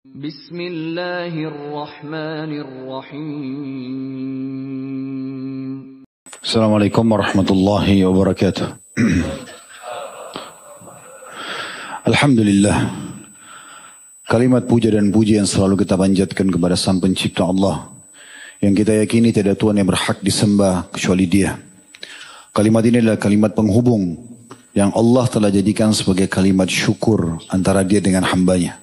Bismillahirrahmanirrahim. Assalamualaikum warahmatullahi wabarakatuh. Alhamdulillah. Kalimat puja dan puji yang selalu kita panjatkan kepada Sang Pencipta Allah, yang kita yakini tidak ada Tuhan yang berhak disembah kecuali Dia. Kalimat ini adalah kalimat penghubung yang Allah telah jadikan sebagai kalimat syukur antara Dia dengan hambanya.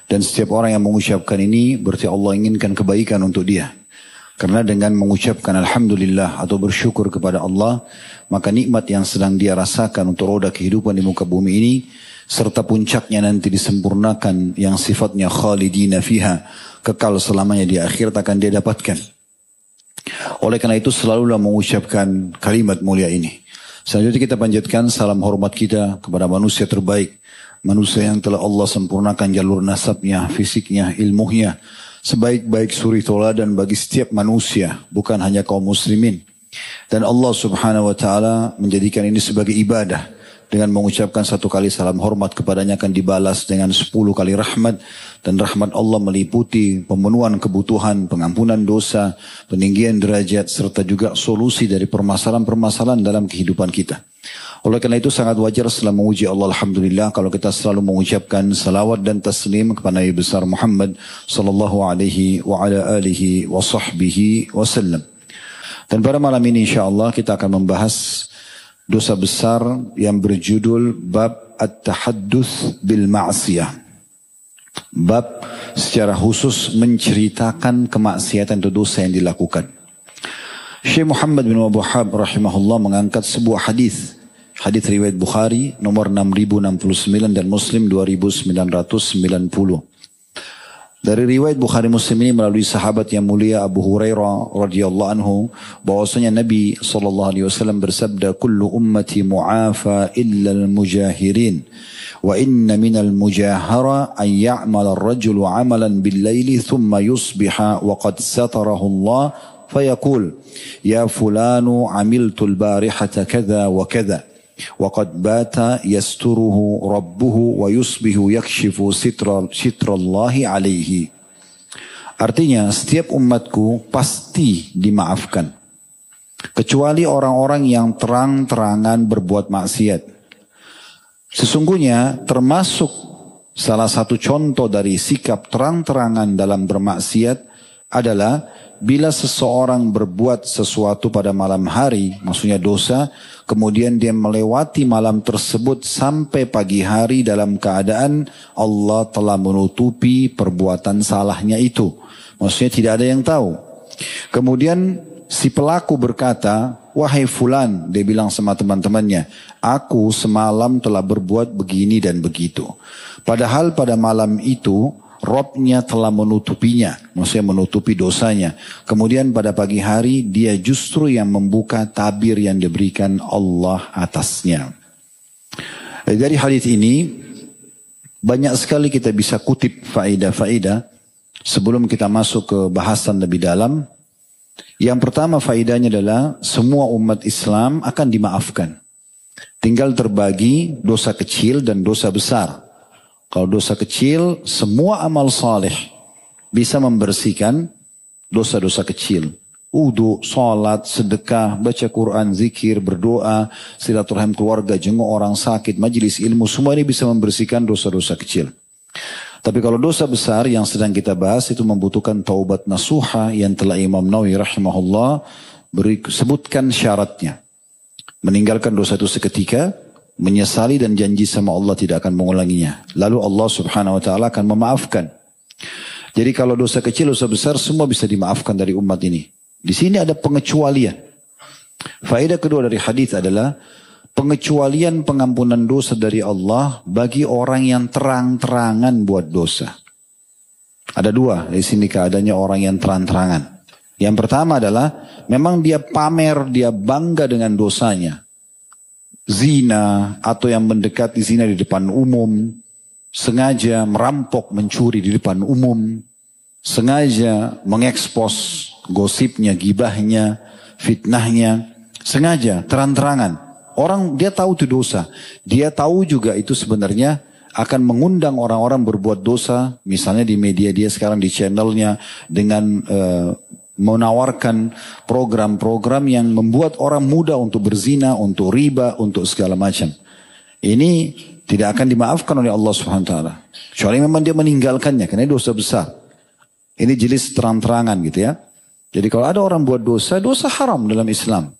Dan setiap orang yang mengucapkan ini berarti Allah inginkan kebaikan untuk dia. Karena dengan mengucapkan Alhamdulillah atau bersyukur kepada Allah, maka nikmat yang sedang dia rasakan untuk roda kehidupan di muka bumi ini, serta puncaknya nanti disempurnakan yang sifatnya khalidina fiha, kekal selamanya di akhirat akan dia dapatkan. Oleh karena itu selalulah mengucapkan kalimat mulia ini. Selanjutnya kita panjatkan salam hormat kita kepada manusia terbaik. Manusia yang telah Allah sempurnakan jalur nasabnya, fisiknya, ilmunya. Sebaik-baik suri toladan bagi setiap manusia, bukan hanya kaum muslimin. Dan Allah subhanahu wa ta'ala menjadikan ini sebagai ibadah. Dengan mengucapkan satu kali salam hormat kepadanya akan dibalas dengan 10 kali rahmat. Dan rahmat Allah meliputi pemenuhan kebutuhan, pengampunan dosa, peninggian derajat, serta juga solusi dari permasalahan-permasalahan dalam kehidupan kita. Oleh karena itu sangat wajar setelah memuji Allah Alhamdulillah kalau kita selalu mengucapkan salawat dan taslim kepada Nabi besar Muhammad sallallahu alaihi wa ala alihi wa sahbihi wasallam. Dan pada malam ini insyaAllah kita akan membahas dosa besar yang berjudul Bab At-Tahadduts bil Ma'siyah. Bab secara khusus menceritakan kemaksiatan atau dosa yang dilakukan. Syekh Muhammad bin Wahab rahimahullah mengangkat sebuah hadis. Hadis riwayat Bukhari nomor 6069 dan Muslim 2990. Dari riwayat Bukhari Muslim ini melalui sahabat yang mulia Abu Hurairah radhiyallahu anhu bahwasanya Nabi SAW bersabda, "Kullu ummati mu'afa illa al-mujahirin wa inna minal mujahara an ya'mala ar-rajulu 'amalan bil-laili thumma yusbiha wa qad satarahu Allah fayaqul ya fulanu 'amiltu al-barihata kadha wa kadha وقد بات يستره ربه ويصبح يكشف ستر الله عليه." Artinya setiap umatku pasti dimaafkan kecuali orang-orang yang terang-terangan berbuat maksiat. Sesungguhnya termasuk salah satu contoh dari sikap terang-terangan dalam bermaksiat adalah bila seseorang berbuat sesuatu pada malam hari, maksudnya dosa, kemudian dia melewati malam tersebut sampai pagi hari dalam keadaan Allah telah menutupi perbuatan salahnya itu. Maksudnya tidak ada yang tahu. Kemudian si pelaku berkata, "Wahai fulan," dia bilang sama teman-temannya, "aku semalam telah berbuat begini dan begitu." Padahal pada malam itu Robnya telah menutupinya, maksudnya menutupi dosanya. Kemudian pada pagi hari dia justru yang membuka tabir yang diberikan Allah atasnya. Dari hadis ini banyak sekali kita bisa kutip faedah-faedah sebelum kita masuk ke bahasan lebih dalam. Yang pertama faedahnya adalah semua umat Islam akan dimaafkan. Tinggal terbagi dosa kecil dan dosa besar. Kalau dosa kecil, semua amal saleh bisa membersihkan dosa-dosa kecil. Wudu, salat, sedekah, baca Quran, zikir, berdoa, silaturahim keluarga, jenguk orang sakit, majelis ilmu, semua ini bisa membersihkan dosa-dosa kecil. Tapi kalau dosa besar yang sedang kita bahas itu membutuhkan taubat nasuha yang telah Imam Nawawi rahimahullah sebutkan syaratnya. Meninggalkan dosa itu seketika, menyesali dan janji sama Allah tidak akan mengulanginya. Lalu Allah subhanahu wa ta'ala akan memaafkan. Jadi kalau dosa kecil, dosa besar semua bisa dimaafkan dari umat ini. Di sini ada pengecualian. Faedah kedua dari hadis adalah pengecualian pengampunan dosa dari Allah bagi orang yang terang-terangan buat dosa. Ada dua di sini keadaannya orang yang terang-terangan. Yang pertama adalah memang dia pamer, dia bangga dengan dosanya. Zina atau yang mendekati zina di depan umum, sengaja merampok, mencuri di depan umum, sengaja mengekspos gosipnya, gibahnya, fitnahnya, sengaja, terang-terangan. Orang dia tahu itu dosa, dia tahu juga itu sebenarnya akan mengundang orang-orang berbuat dosa, misalnya di media dia sekarang di channelnya dengan menawarkan program-program yang membuat orang mudah untuk berzina, untuk riba, untuk segala macam. Ini tidak akan dimaafkan oleh Allah Subhanahu wa taala. Kecuali memang dia meninggalkannya karena dosa besar. Ini jelas terang-terangan gitu ya. Jadi kalau ada orang buat dosa, dosa haram dalam Islam.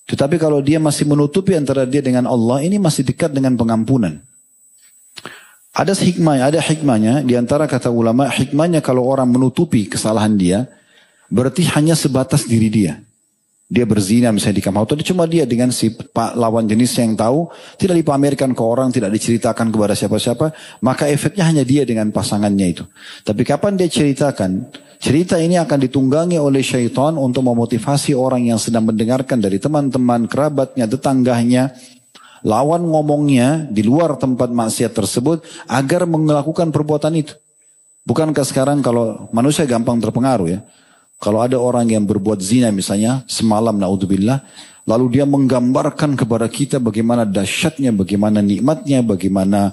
Tetapi kalau dia masih menutupi antara dia dengan Allah, ini masih dekat dengan pengampunan. Ada hikmahnya, di antara kata ulama, hikmahnya kalau orang menutupi kesalahan dia, berarti hanya sebatas diri dia. Dia berzina misalnya di kamar, atau cuma dia dengan si lawan jenisnya yang tahu, tidak dipamerkan ke orang, tidak diceritakan kepada siapa-siapa, maka efeknya hanya dia dengan pasangannya itu. Tapi kapan dia ceritakan, cerita ini akan ditunggangi oleh syaitan untuk memotivasi orang yang sedang mendengarkan dari teman-teman, kerabatnya, tetangganya, lawan ngomongnya di luar tempat maksiat tersebut agar melakukan perbuatan itu. Bukankah sekarang kalau manusia gampang terpengaruh ya. Kalau ada orang yang berbuat zina misalnya semalam naudzubillah, lalu dia menggambarkan kepada kita bagaimana dahsyatnya, bagaimana nikmatnya, bagaimana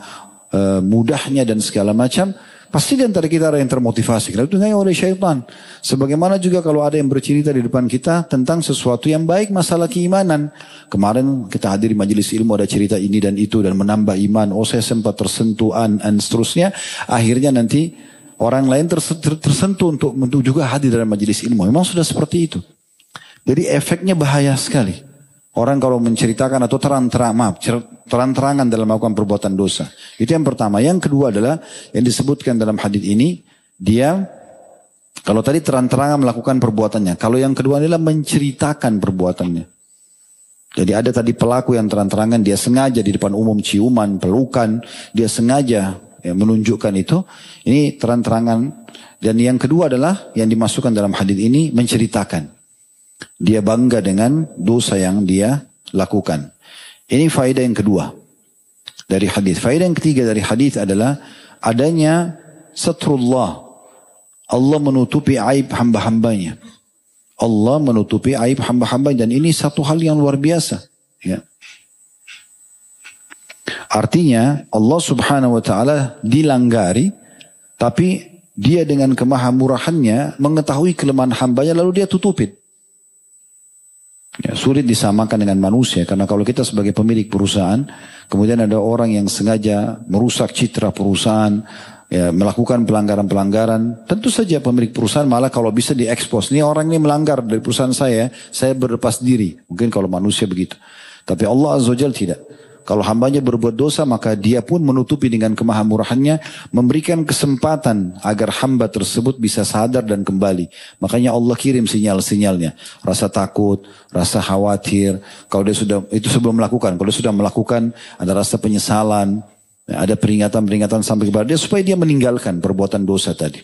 mudahnya dan segala macam. Pasti di antara kita ada yang termotivasi. Karena itu hanya oleh syaitan. Sebagaimana juga kalau ada yang bercerita di depan kita tentang sesuatu yang baik, masalah keimanan. Kemarin kita hadir di majelis ilmu ada cerita ini dan itu dan menambah iman. Oh saya sempat tersentuh dan seterusnya. Akhirnya nanti orang lain tersentuh untuk juga hadir dalam majelis ilmu. Memang sudah seperti itu. Jadi efeknya bahaya sekali. Orang kalau menceritakan atau terang-terangan dalam melakukan perbuatan dosa. Itu yang pertama. Yang kedua adalah yang disebutkan dalam hadis ini. Dia kalau tadi terang-terangan melakukan perbuatannya. Kalau yang kedua adalah menceritakan perbuatannya. Jadi ada tadi pelaku yang terang-terangan. Dia sengaja di depan umum ciuman, pelukan. Dia sengaja menunjukkan itu. Ini terang-terangan. Dan yang kedua adalah yang dimasukkan dalam hadis ini menceritakan. Dia bangga dengan dosa yang dia lakukan. Ini faedah yang kedua dari hadis. Faedah yang ketiga dari hadis adalah adanya satrullah. Allah menutupi aib hamba-hambanya. Allah menutupi aib hamba-hambanya. Dan ini satu hal yang luar biasa. Ya. Artinya Allah subhanahu wa ta'ala dilanggari. Tapi dia dengan kemahamurahannya mengetahui kelemahan hambanya lalu dia tutupin. Ya, sulit disamakan dengan manusia karena kalau kita sebagai pemilik perusahaan kemudian ada orang yang sengaja merusak citra perusahaan ya, melakukan pelanggaran-pelanggaran, tentu saja pemilik perusahaan malah kalau bisa diekspos, ini orang ini melanggar dari perusahaan saya berlepas diri, mungkin kalau manusia begitu, tapi Allah Azza wa Jalla tidak. Kalau hambanya berbuat dosa maka dia pun menutupi dengan kemahamurahannya, memberikan kesempatan agar hamba tersebut bisa sadar dan kembali. Makanya Allah kirim sinyal-sinyalnya. Rasa takut, rasa khawatir. Kalau dia sudah, itu sebelum melakukan. Kalau dia sudah melakukan ada rasa penyesalan, ada peringatan-peringatan sampai kepada dia supaya dia meninggalkan perbuatan dosa tadi.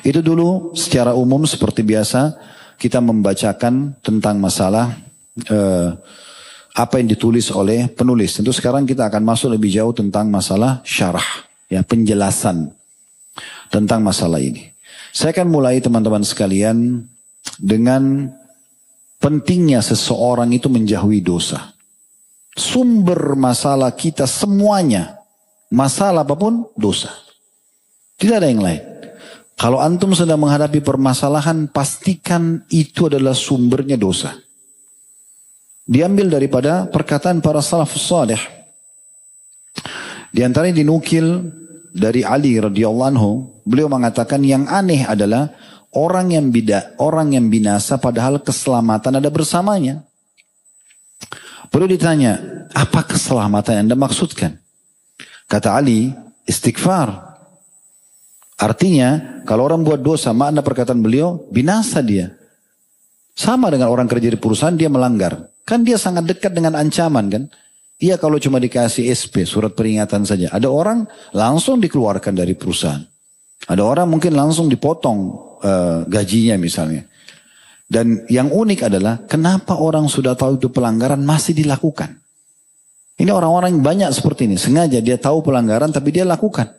Itu dulu secara umum seperti biasa kita membacakan tentang masalah apa yang ditulis oleh penulis. Tentu sekarang kita akan masuk lebih jauh tentang masalah syarah, ya, penjelasan tentang masalah ini. Saya akan mulai teman-teman sekalian dengan pentingnya seseorang itu menjauhi dosa. Sumber masalah kita semuanya, masalah apapun dosa. Tidak ada yang lain. Kalau antum sedang menghadapi permasalahan, pastikan itu adalah sumbernya dosa. Diambil daripada perkataan para salafus salih. Di antaranya dinukil dari Ali radhiyallahu anhu, beliau mengatakan yang aneh adalah orang yang binasa padahal keselamatan ada bersamanya. Perlu ditanya, apa keselamatan yang Anda maksudkan? Kata Ali, istighfar. Artinya, kalau orang buat dosa, makna perkataan beliau, binasa dia. Sama dengan orang kerja di perusahaan, dia melanggar. Kan dia sangat dekat dengan ancaman kan. Iya kalau cuma dikasih SP, surat peringatan saja. Ada orang langsung dikeluarkan dari perusahaan. Ada orang mungkin langsung dipotong gajinya misalnya. Dan yang unik adalah kenapa orang sudah tahu itu pelanggaran masih dilakukan. Ini orang-orang yang banyak seperti ini. Sengaja dia tahu pelanggaran tapi dia lakukan.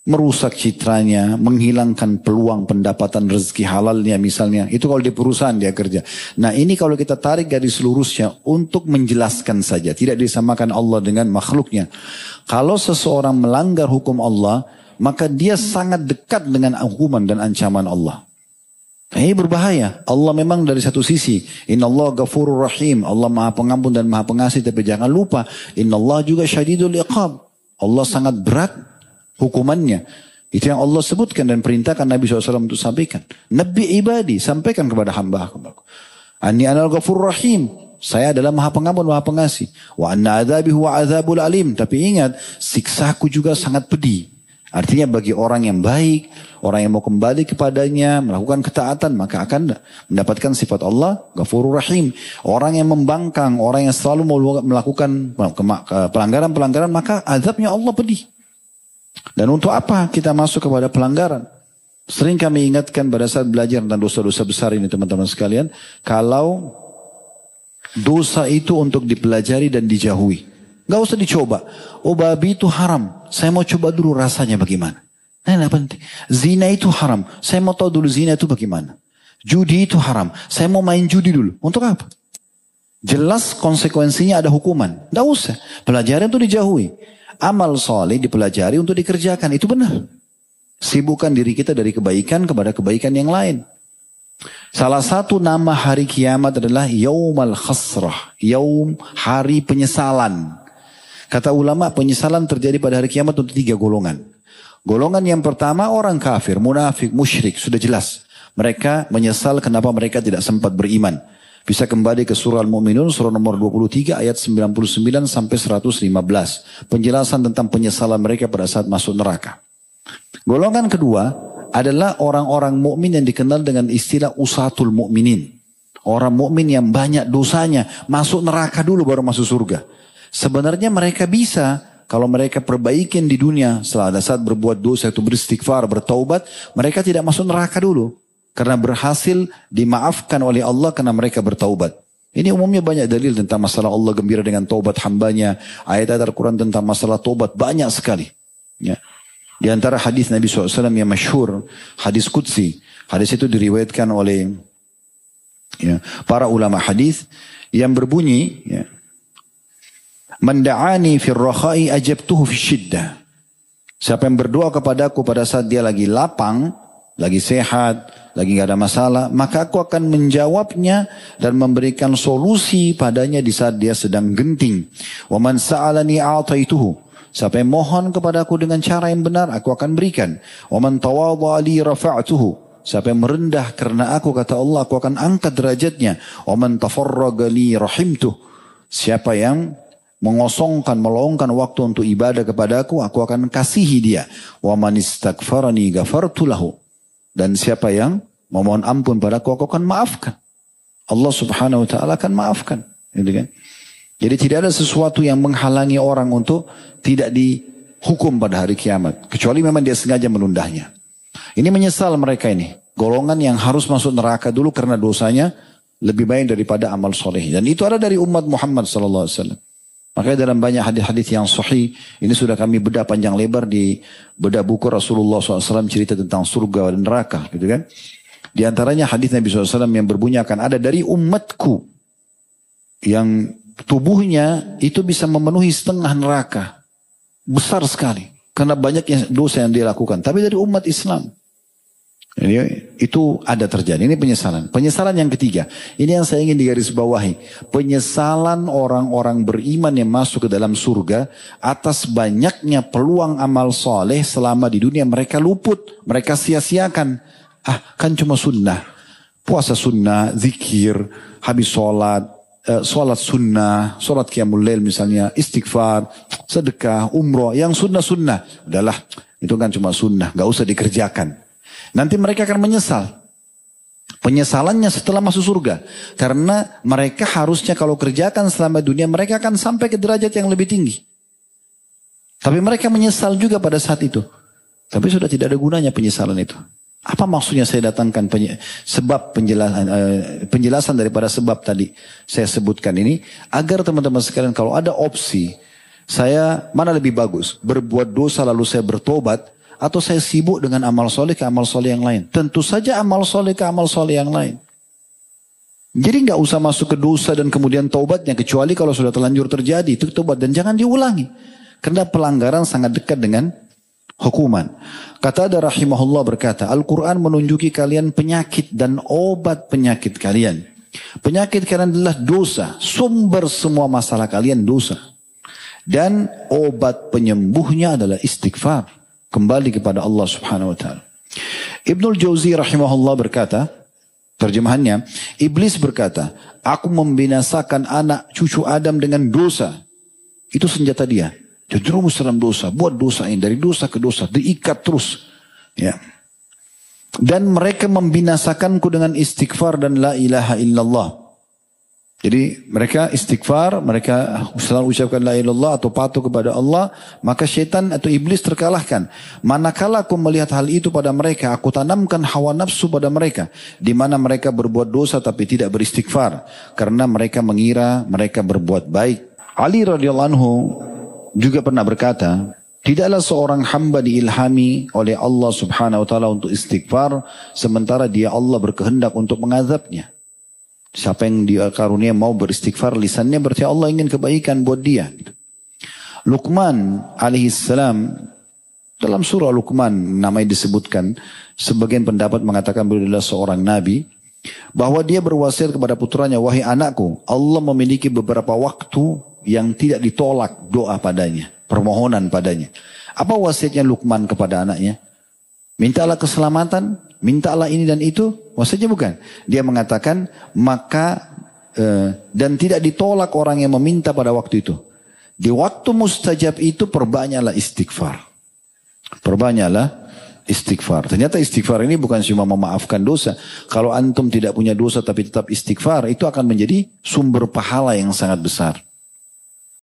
merusak citranya, menghilangkan peluang pendapatan rezeki halalnya misalnya. Itu kalau di perusahaan dia kerja. Nah ini kalau kita tarik garis lurusnya untuk menjelaskan saja. Tidak disamakan Allah dengan makhluknya. Kalau seseorang melanggar hukum Allah, maka dia sangat dekat dengan hukuman dan ancaman Allah. Ini berbahaya. Allah memang dari satu sisi, Innallaha ghafurur rahim. Allah maha pengampun dan maha pengasih. Tapi jangan lupa, Innallaha juga syadidul iqab. Allah sangat berat hukumannya. Itu yang Allah sebutkan dan perintahkan Nabi SAW untuk sampaikan. Nabi ibadi, sampaikan kepada hamba-hamba. Anni anal ghafurur rahim. Saya adalah maha pengampun, maha pengasih. Wa anna adzabi huwa adzabul alim. Tapi ingat, siksaku juga sangat pedih. Artinya bagi orang yang baik, orang yang mau kembali kepadanya, melakukan ketaatan, maka akan mendapatkan sifat Allah, Ghafurur Rahim. Orang yang membangkang, orang yang selalu mau melakukan pelanggaran-pelanggaran, maka azabnya Allah pedih. Dan untuk apa kita masuk kepada pelanggaran? Sering kami ingatkan pada saat belajar tentang dosa-dosa besar ini teman-teman sekalian. Kalau dosa itu untuk dipelajari dan dijauhi. Gak usah dicoba. Oh babi itu haram. Saya mau coba dulu rasanya bagaimana. Nah penting. Zina itu haram. Saya mau tahu dulu zina itu bagaimana. Judi itu haram. Saya mau main judi dulu. Untuk apa? Jelas konsekuensinya ada hukuman. Gak usah. Pelajaran itu dijauhi. Amal soleh dipelajari untuk dikerjakan. Itu benar. Sibukkan diri kita dari kebaikan kepada kebaikan yang lain. Salah satu nama hari kiamat adalah Yaumal Khasrah. Yaum, hari penyesalan. Kata ulama, penyesalan terjadi pada hari kiamat untuk 3 golongan. Golongan yang pertama orang kafir, munafik, musyrik. Sudah jelas. Mereka menyesal kenapa mereka tidak sempat beriman. Bisa kembali ke surah Al-Mu'minun, surah nomor 23 ayat 99 sampai 115. Penjelasan tentang penyesalan mereka pada saat masuk neraka. Golongan kedua adalah orang-orang mukmin yang dikenal dengan istilah usatul mukminin. Orang mukmin yang banyak dosanya, masuk neraka dulu baru masuk surga. Sebenarnya mereka bisa, kalau mereka perbaikin di dunia, setelah ada saat berbuat dosa itu beristighfar, bertaubat, mereka tidak masuk neraka dulu. Karena berhasil dimaafkan oleh Allah karena mereka bertaubat. Ini umumnya banyak dalil tentang masalah Allah gembira dengan taubat hambanya. Ayat-ayat Al-Quran tentang masalah taubat banyak sekali. Ya. Di antara hadis Nabi SAW yang masyhur, hadis Qudsi. Hadis itu diriwayatkan oleh para ulama hadis yang berbunyi, Man da'ani fir rakhai ajabtuhu fi syiddah. Siapa yang berdoa kepadaku pada saat dia lagi lapang, lagi sehat, lagi gak ada masalah, maka aku akan menjawabnya dan memberikan solusi padanya di saat dia sedang genting. Wa man sa'alani a'taituhu. Siapa yang mohon kepadaku dengan cara yang benar, aku akan berikan. Wa man tawadha li rafa'tuhu. Siapa yang merendah karena aku, kata Allah, aku akan angkat derajatnya. Wa man tafarraga li rahimtuh. Siapa yang mengosongkan, meluangkan waktu untuk ibadah kepadaku, aku akan kasihi dia. Wa man istaghfarani ghafartu lahu. Dan siapa yang memohon ampun padaku, aku akan maafkan. Allah Subhanahu wa taala akan maafkan, gitu kan? Jadi tidak ada sesuatu yang menghalangi orang untuk tidak dihukum pada hari kiamat, kecuali memang dia sengaja menundanya. Ini menyesal mereka ini, golongan yang harus masuk neraka dulu karena dosanya lebih baik daripada amal soleh. Dan itu ada dari umat Muhammad sallallahu alaihi wasallam. Makanya dalam banyak hadis-hadis yang sahih, ini sudah kami bedah panjang lebar di bedah buku Rasulullah SAW cerita tentang surga dan neraka, gitu kan? Di antaranya hadis Nabi SAW yang berbunyi akan ada dari umatku yang tubuhnya itu bisa memenuhi setengah neraka, besar sekali, karena banyaknya dosa yang dia lakukan. Tapi dari umat Islam, jadi, itu ada terjadi. Ini penyesalan. Penyesalan yang ketiga. Ini yang saya ingin digarisbawahi. Penyesalan orang-orang beriman yang masuk ke dalam surga atas banyaknya peluang amal soleh selama di dunia mereka luput. Mereka sia-siakan. Kan cuma sunnah. Puasa sunnah, zikir, habis sholat, sholat sunnah, sholat qiyamul lail misalnya, istighfar, sedekah, umroh. Yang sunnah-sunnah. Udahlah, itu kan cuma sunnah. Gak usah dikerjakan. Nanti mereka akan menyesal. Penyesalannya setelah masuk surga. Karena mereka harusnya kalau kerjakan selama dunia, mereka akan sampai ke derajat yang lebih tinggi. Tapi mereka menyesal juga pada saat itu. Tapi sudah tidak ada gunanya penyesalan itu. Apa maksudnya saya datangkan sebab penjelasan daripada sebab tadi saya sebutkan ini. Agar teman-teman sekalian kalau ada opsi, saya mana lebih bagus? Berbuat dosa lalu saya bertobat, atau saya sibuk dengan amal soleh ke amal soleh yang lain? Tentu saja amal soleh ke amal soleh yang lain. Jadi nggak usah masuk ke dosa dan kemudian taubatnya, kecuali kalau sudah terlanjur terjadi, itu taubat dan jangan diulangi. Karena pelanggaran sangat dekat dengan hukuman. Qatadah rahimahullah berkata, Al-Quran menunjuki kalian penyakit dan obat penyakit kalian. Penyakit kalian adalah dosa, sumber semua masalah kalian dosa. Dan obat penyembuhnya adalah istighfar, kembali kepada Allah subhanahu wa ta'ala. Ibnul Jauzi rahimahullah berkata, terjemahannya, iblis berkata, aku membinasakan anak cucu Adam dengan dosa. Itu senjata dia. Terjerumus dalam dosa, buat dosa ini, dari dosa ke dosa, diikat terus. Ya. Dan mereka membinasakanku dengan istighfar dan la ilaha illallah. Jadi mereka istighfar, mereka selalu ucapkan la ilaha illallah atau patuh kepada Allah, maka syaitan atau iblis terkalahkan. Manakala aku melihat hal itu pada mereka, aku tanamkan hawa nafsu pada mereka, di mana mereka berbuat dosa tapi tidak beristighfar, karena mereka mengira mereka berbuat baik. Ali radhiyallahu anhu juga pernah berkata, tidaklah seorang hamba diilhami oleh Allah subhanahu wa ta'ala untuk istighfar, sementara dia Allah berkehendak untuk mengazabnya. Siapa yang dia karunia mau beristighfar lisannya, berarti Allah ingin kebaikan buat dia. Luqman alaihissalam, dalam surah Luqman namanya disebutkan, sebagian pendapat mengatakan beliau adalah seorang nabi, bahwa dia berwasiat kepada putranya, wahai anakku, Allah memiliki beberapa waktu yang tidak ditolak doa padanya, permohonan padanya. Apa wasiatnya Luqman kepada anaknya? Mintalah keselamatan, mintalah ini dan itu, wasiatnya bukan. Dia mengatakan, maka dan tidak ditolak orang yang meminta pada waktu itu. Di waktu mustajab itu perbanyaklah istighfar. Perbanyaklah istighfar. Ternyata istighfar ini bukan cuma memaafkan dosa. Kalau antum tidak punya dosa tapi tetap istighfar, itu akan menjadi sumber pahala yang sangat besar.